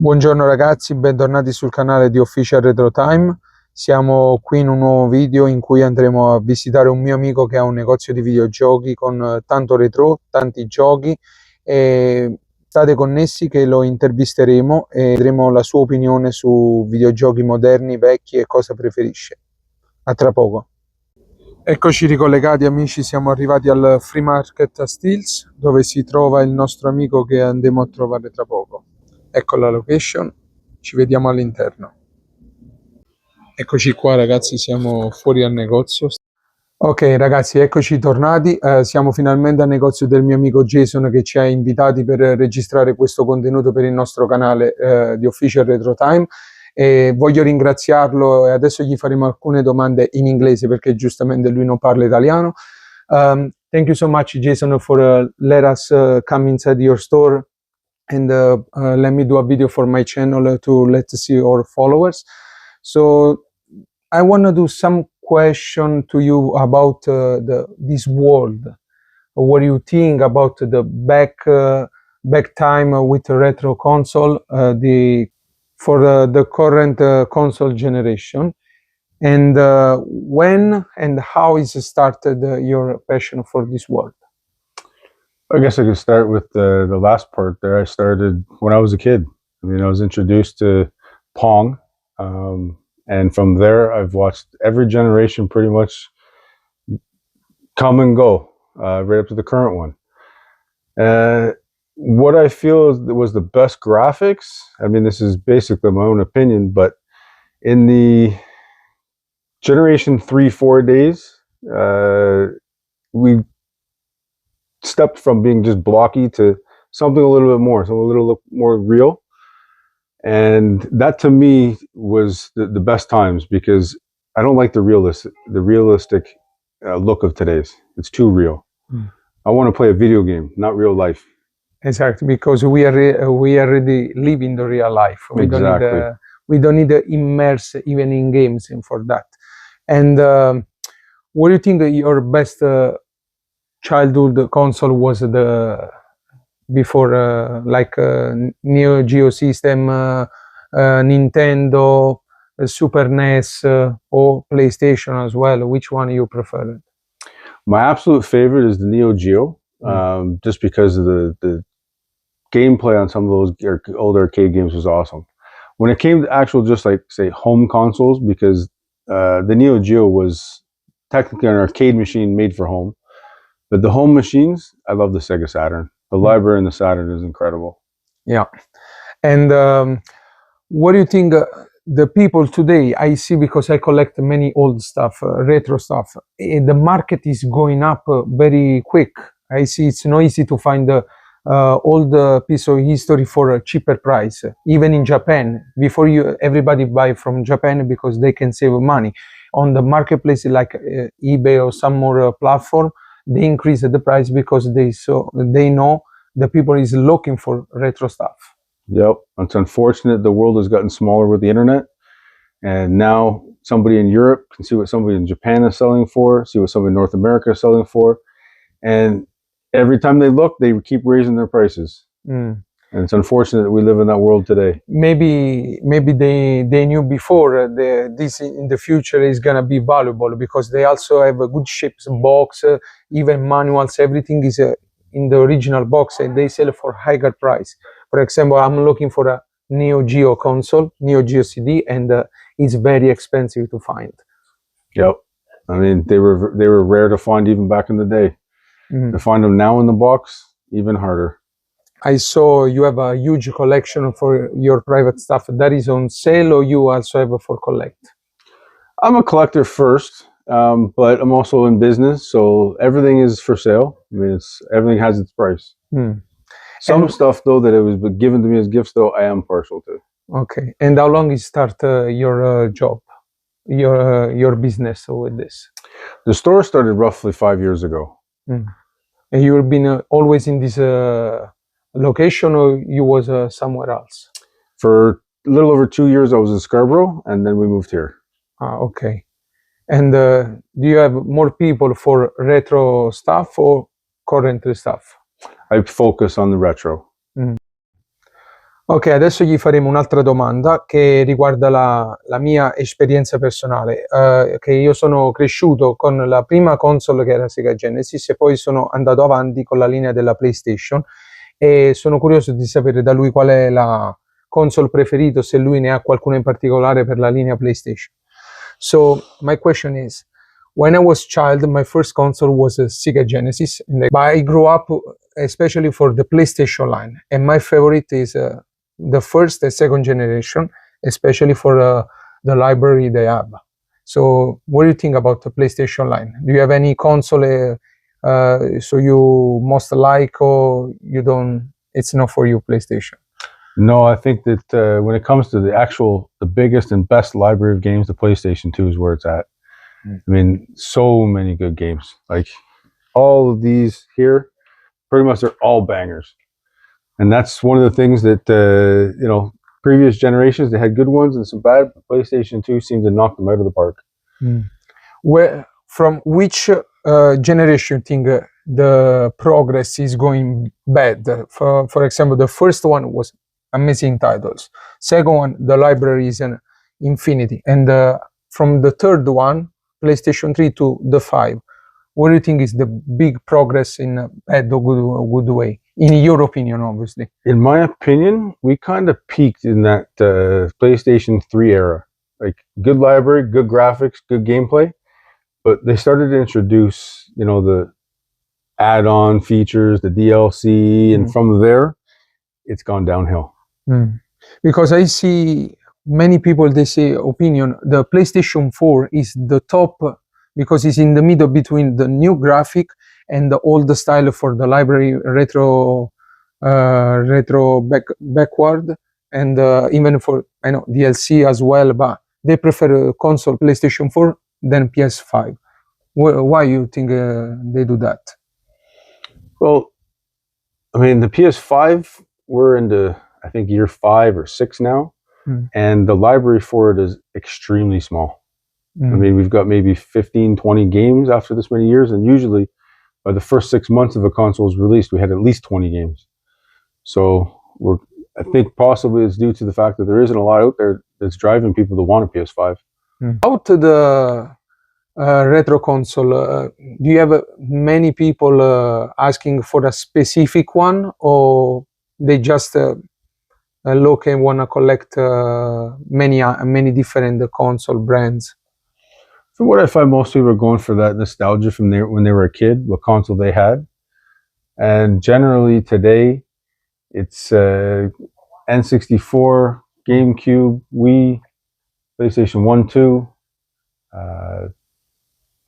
Buongiorno ragazzi, bentornati sul canale di Official Retro Time. Siamo qui in un nuovo video in cui andremo a visitare un mio amico che ha un negozio di videogiochi con tanto retro, tanti giochi, e state connessi che lo intervisteremo e vedremo la sua opinione su videogiochi moderni, vecchi e cosa preferisce. A tra poco. Eccoci ricollegati amici, siamo arrivati al Free Market a Stills dove si trova il nostro amico che andremo a trovare tra poco. Ecco la location, ci vediamo all'interno. Eccoci qua ragazzi, siamo fuori al negozio. Ok ragazzi, eccoci tornati, siamo finalmente al negozio del mio amico Jason che ci ha invitati per registrare questo contenuto per il nostro canale di Official Retro Time. E voglio ringraziarlo e adesso gli faremo alcune domande in inglese perché giustamente lui non parla italiano. Thank you so much Jason for let us come inside your store and let me do a video for my channel to let see our followers. So I want to do some question to you about this world. What do you think about the back time with the retro console, for the current console generation, and when and how is started your passion for this world? I guess I could start with the last part there. I started when I was a kid. I mean, I was introduced to Pong, and from there I've watched every generation pretty much come and go, right up to the current one. What I feel was the best graphics, I mean, this is basically my own opinion, but in the generation 3-4 days, we stepped from being just blocky to something a little bit more, something a little more real. And that to me was the best times, because I don't like the realistic look of today's. It's too real. I want to play a video game, not real life. Exactly, because we already live in the real life. Exactly. We don't need to immerse even in games and for that. And what do you think your best childhood console was before like Neo Geo system, Nintendo, Super NES, or PlayStation as well? Which one you preferred? My absolute favorite is the Neo Geo, just because of the gameplay on some of those old arcade games was awesome. When it came to actual, just like say home consoles, because the Neo Geo was technically an arcade machine made for home, but the home machines, I love the Sega Saturn. The library in the Saturn is incredible. Yeah. And what do you think the people today, I see, because I collect many old stuff, retro stuff, the market is going up very quick. I see it's not easy to find the old piece of history for a cheaper price. Even in Japan, before everybody buy from Japan because they can save money. On the marketplace like eBay or some more platform, they increase the price because they know the people is looking for retro stuff. Yep, it's unfortunate the world has gotten smaller with the internet, and now somebody in Europe can see what somebody in Japan is selling for, see what somebody in North America is selling for, and every time they look, they keep raising their prices. And it's unfortunate that we live in that world today. Maybe they knew before this in the future is gonna be valuable, because they also have a good shapes box, even manuals, everything is in the original box, and they sell for higher price. For example, I'm looking for a Neo Geo console, Neo Geo CD, and it's very expensive to find. Yep, I mean they were rare to find even back in the day. To find them now in the box, even harder. I saw you have a huge collection for your private stuff that is on sale, or you also have for collect? I'm a collector first, but I'm also in business, so everything is for sale. I mean, everything has its price. Some stuff though that it was given to me as gifts though, I am partial to. Okay, and how long you start your job, your business with this? The store started roughly 5 years ago. And you've been always in this location, or you was somewhere else? For a little over 2 years I was in Scarborough, and then we moved here. Okay. And do you have more people for retro stuff or current stuff? I focus on the retro. Ok, adesso gli faremo un'altra domanda che riguarda la mia esperienza personale, che io sono cresciuto con la prima console che era Sega Genesis e poi sono andato avanti con la linea della PlayStation e sono curioso di sapere da lui qual è la console preferito, se lui ne ha qualcuno in particolare per la linea PlayStation. So, my question is, when I was child, my first console was a Sega Genesis, but I grew up especially for the PlayStation line, and my favorite is the first and second generation, especially for the library they have. So, what do you think about the PlayStation line? Do you have any console so you most like, or you don't? It's not for you, PlayStation. No, I think that when it comes to the biggest and best library of games, the PlayStation 2 is where it's at. I mean, so many good games. Like all of these here, pretty much they're all bangers. And that's one of the things that, previous generations, they had good ones and some bad, but PlayStation 2 seemed to knock them out of the park. Where, from which generation you think the progress is going bad? For example, the first one was amazing titles. Second one, the library is an infinity. And from the third one, PlayStation 3 to the 5, what do you think is the big progress in a bad or good way? In your opinion, obviously. In my opinion, we kind of peaked in that PlayStation 3 era. Like good library, good graphics, good gameplay. But they started to introduce, the add-on features, the DLC, and from there, it's gone downhill. Because I see many people, they say opinion, the PlayStation 4 is the top because it's in the middle between the new graphic and the old style for the library retro backward, and even for DLC as well, but they prefer a console PlayStation 4 than PS5. Why you think they do that? Well, I mean, the PS5, we're into, I think, year 5 or 6 now, and the library for it is extremely small. I mean, we've got maybe 15, 20 games after this many years, and usually by the first 6 months of a console is released, we had at least 20 games. So I think possibly it's due to the fact that there isn't a lot out there that's driving people to want a PS5. Out to the retro console, do you have many people asking for a specific one, or they just look and want to collect many different console brands? From what I find, most people are going for that nostalgia from when they were a kid, what console they had. And generally today, it's N64, GameCube, Wii, PlayStation 1, 2,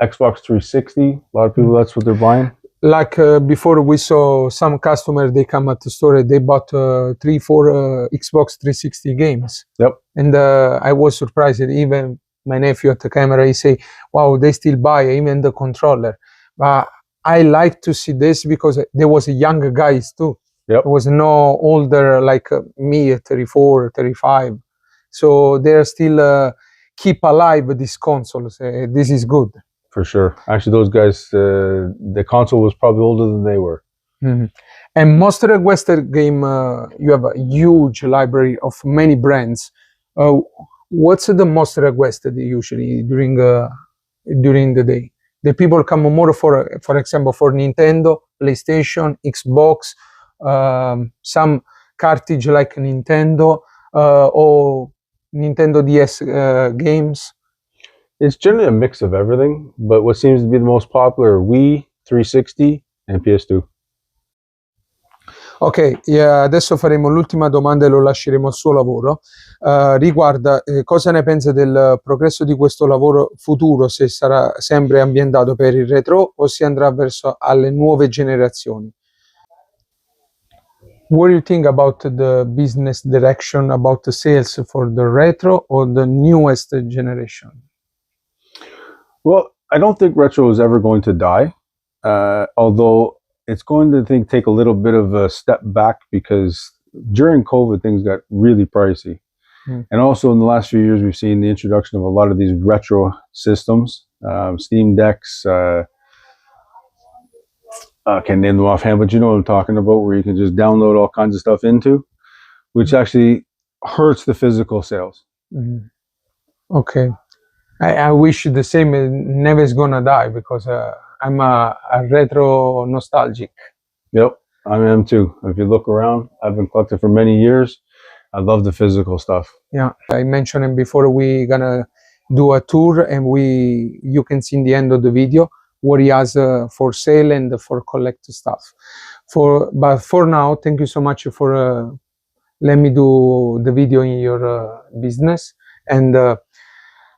Xbox 360. A lot of people, that's what they're buying. Like before, we saw some customers, they come at the store, they bought 3-4 Xbox 360 games. Yep. And I was surprised that even my nephew at the camera, he say, wow, they still buy even the controller. But I like to see this because there was younger guys too. Yep. There was no older like me at 34, 35. So they're still keep alive these consoles. This is good. For sure. Actually, those guys, the console was probably older than they were. And most requested game, you have a huge library of many brands. What's the most requested usually during the day? The people come more for example, for Nintendo, PlayStation, Xbox, some cartridge like Nintendo or Nintendo DS games. It's generally a mix of everything, but what seems to be the most popular are Wii, 360, and PS2. Ok, adesso faremo l'ultima domanda e lo lasceremo al suo lavoro. Riguarda cosa ne pensa del progresso di questo lavoro futuro, se sarà sempre ambientato per il retro o si andrà verso alle nuove generazioni. What do you think about the business direction, about the sales for the retro or the newest generation? Well, I don't think retro is ever going to die, although it's going to take a little bit of a step back because during COVID, things got really pricey. And also in the last few years, we've seen the introduction of a lot of these retro systems, Steam Decks, I can't name them offhand, but you know what I'm talking about, where you can just download all kinds of stuff into. which actually hurts the physical sales. Mhm. Okay. I wish the same never is gonna die because I'm a retro nostalgic. Yep, I am too. If you look around, I've been collecting for many years. I love the physical stuff. Yeah, I mentioned it before. We gonna do a tour, and you can see in the end of the video what he has for sale and for collect stuff. But for now, thank you so much for let me do the video in your business, and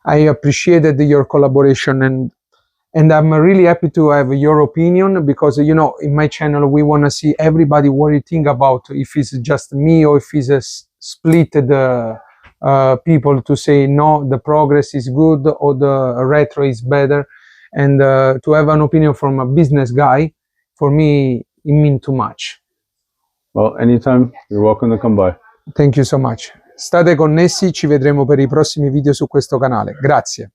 I appreciated your collaboration, and I'm really happy to have your opinion, because you know, in my channel we want to see everybody what you think about, if it's just me or if it's a split people to say no, the progress is good or the retro is better, and to have an opinion from a business guy, for me it means too much. Well, anytime, you're welcome to come by. Thank you so much. State connessi, ci vedremo per i prossimi video su questo canale. Grazie.